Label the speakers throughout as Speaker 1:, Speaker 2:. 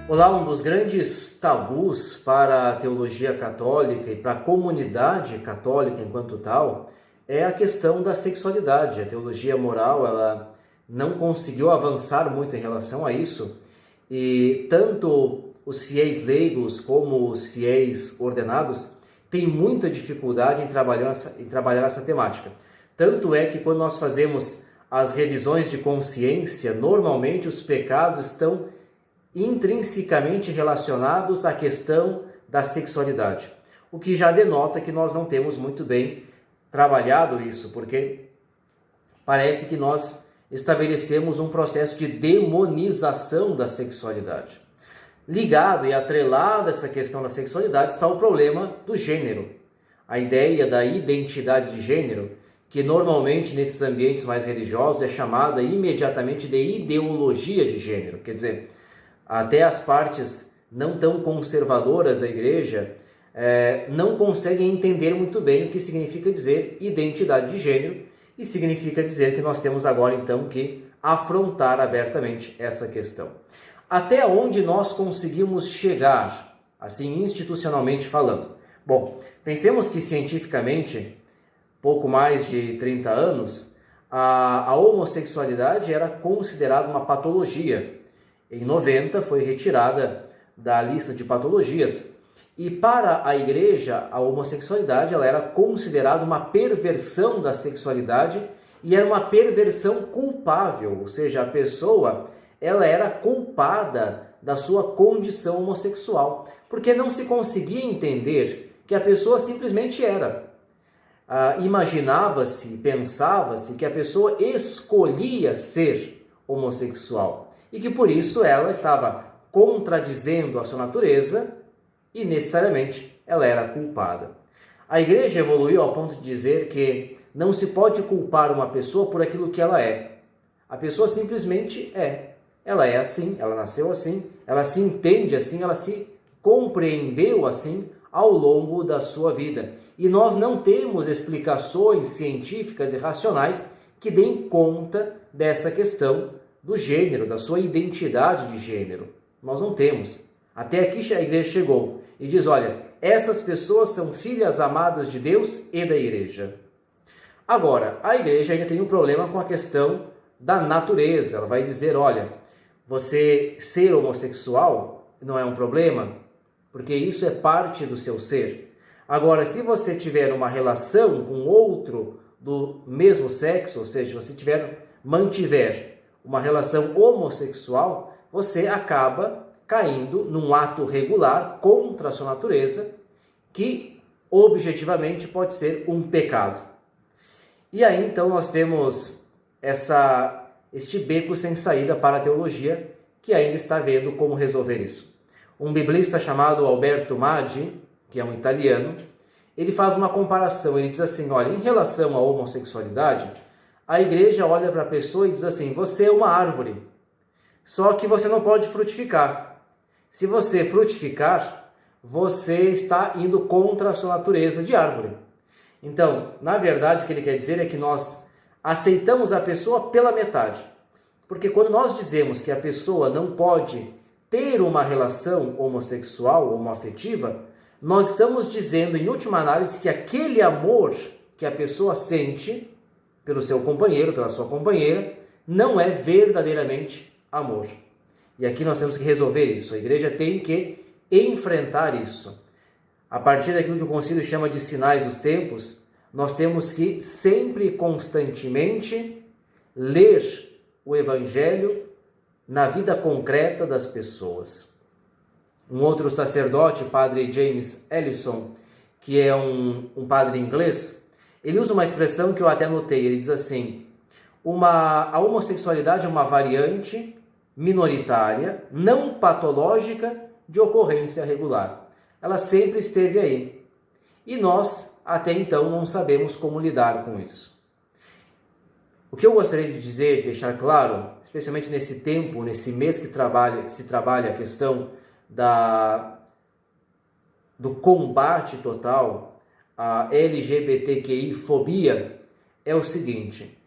Speaker 1: Olá, um dos grandes tabus para a teologia católica e para a comunidade católica enquanto tal é a questão da sexualidade. A teologia moral, ela não conseguiu avançar muito em relação a isso e tanto os fiéis leigos como os fiéis ordenados têm muita dificuldade em trabalhar essa temática. Tanto é que quando nós fazemos as revisões de consciência, normalmente os pecados estão intrinsecamente relacionados à questão da sexualidade, o que já denota que nós não temos muito bem trabalhado isso, porque parece que nós estabelecemos um processo de demonização da sexualidade. Ligado e atrelado a essa questão da sexualidade está o problema do gênero, a ideia da identidade de gênero, que normalmente nesses ambientes mais religiosos é chamada imediatamente de ideologia de gênero, quer dizer, até as partes não tão conservadoras da igreja não conseguem entender muito bem o que significa dizer identidade de gênero, e significa dizer que nós temos agora então que afrontar abertamente essa questão. Até onde nós conseguimos chegar, assim institucionalmente falando? Bom, pensemos que cientificamente, pouco mais de 30 anos, a homossexualidade era considerada uma patologia. Em 90 foi retirada da lista de patologias e para a igreja a homossexualidade ela era considerada uma perversão da sexualidade e era uma perversão culpável, ou seja, a pessoa ela era culpada da sua condição homossexual, porque não se conseguia entender que a pessoa simplesmente era. Imaginava-se, pensava-se que a pessoa escolhia ser homossexual e que por isso ela estava contradizendo a sua natureza e necessariamente ela era culpada. A igreja evoluiu ao ponto de dizer que não se pode culpar uma pessoa por aquilo que ela é. A pessoa simplesmente é. Ela é assim, ela nasceu assim, ela se entende assim, ela se compreendeu assim ao longo da sua vida. E nós não temos explicações científicas e racionais que deem conta dessa questão do gênero, da sua identidade de gênero. Nós não temos. Até aqui a igreja chegou e diz, olha, essas pessoas são filhas amadas de Deus e da igreja. Agora, a igreja ainda tem um problema com a questão da natureza. Ela vai dizer, olha, você ser homossexual não é um problema, porque isso é parte do seu ser. Agora, se você tiver uma relação com outro do mesmo sexo, ou seja, se você mantiver uma relação homossexual, você acaba caindo num ato regular contra a sua natureza, que objetivamente pode ser um pecado. E aí então nós temos este beco sem saída para a teologia, que ainda está vendo como resolver isso. Um biblista chamado Alberto Maggi, que é um italiano, ele faz uma comparação, ele diz assim, olha, em relação à homossexualidade, a igreja olha para a pessoa e diz assim, você é uma árvore, só que você não pode frutificar. Se você frutificar, você está indo contra a sua natureza de árvore. Então, na verdade, o que ele quer dizer é que nós aceitamos a pessoa pela metade. Porque quando nós dizemos que a pessoa não pode ter uma relação homossexual, homoafetiva, nós estamos dizendo, em última análise, que aquele amor que a pessoa sente pelo seu companheiro, pela sua companheira, não é verdadeiramente amor. E aqui nós temos que resolver isso. A igreja tem que enfrentar isso. A partir daquilo que o concílio chama de sinais dos tempos, nós temos que sempre e constantemente ler o evangelho na vida concreta das pessoas. Um outro sacerdote, o padre James Ellison, que é um padre inglês, ele usa uma expressão que eu até anotei, ele diz assim, a homossexualidade é uma variante minoritária, não patológica, de ocorrência regular. Ela sempre esteve aí. E nós, até então, não sabemos como lidar com isso. O que eu gostaria de dizer, deixar claro, especialmente nesse tempo, nesse mês que se trabalha a questão do combate total a LGBTQI-fobia, é o seguinte,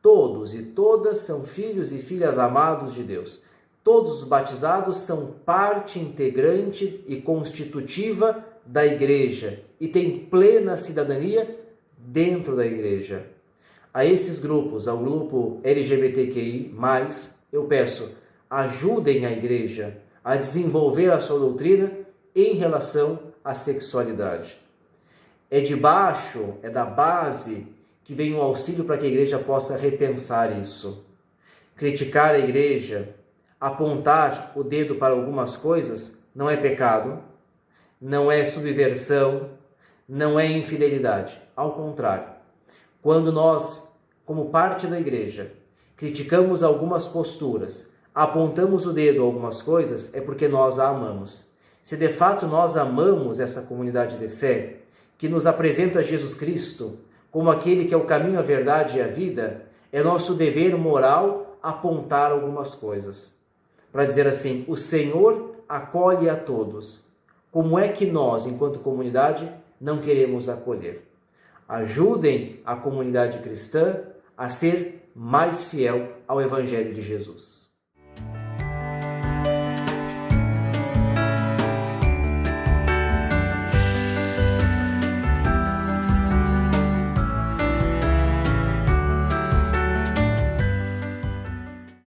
Speaker 1: todos e todas são filhos e filhas amados de Deus. todos os batizados são parte integrante e constitutiva da igreja e têm plena cidadania dentro da igreja. A esses grupos, ao grupo LGBTQI+, eu peço, ajudem a igreja a desenvolver a sua doutrina em relação à sexualidade. É da base que vem o auxílio para que a igreja possa repensar isso. Criticar a igreja, apontar o dedo para algumas coisas, não é pecado, não é subversão, não é infidelidade. Ao contrário, quando nós, como parte da igreja, criticamos algumas posturas, apontamos o dedo a algumas coisas, é porque nós a amamos. Se de fato nós amamos essa comunidade de fé, que nos apresenta Jesus Cristo como aquele que é o caminho, a verdade e a vida, é nosso dever moral apontar algumas coisas. Para dizer assim, o Senhor acolhe a todos. Como é que nós, enquanto comunidade, não queremos acolher? Ajudem a comunidade cristã a ser mais fiel ao Evangelho de Jesus.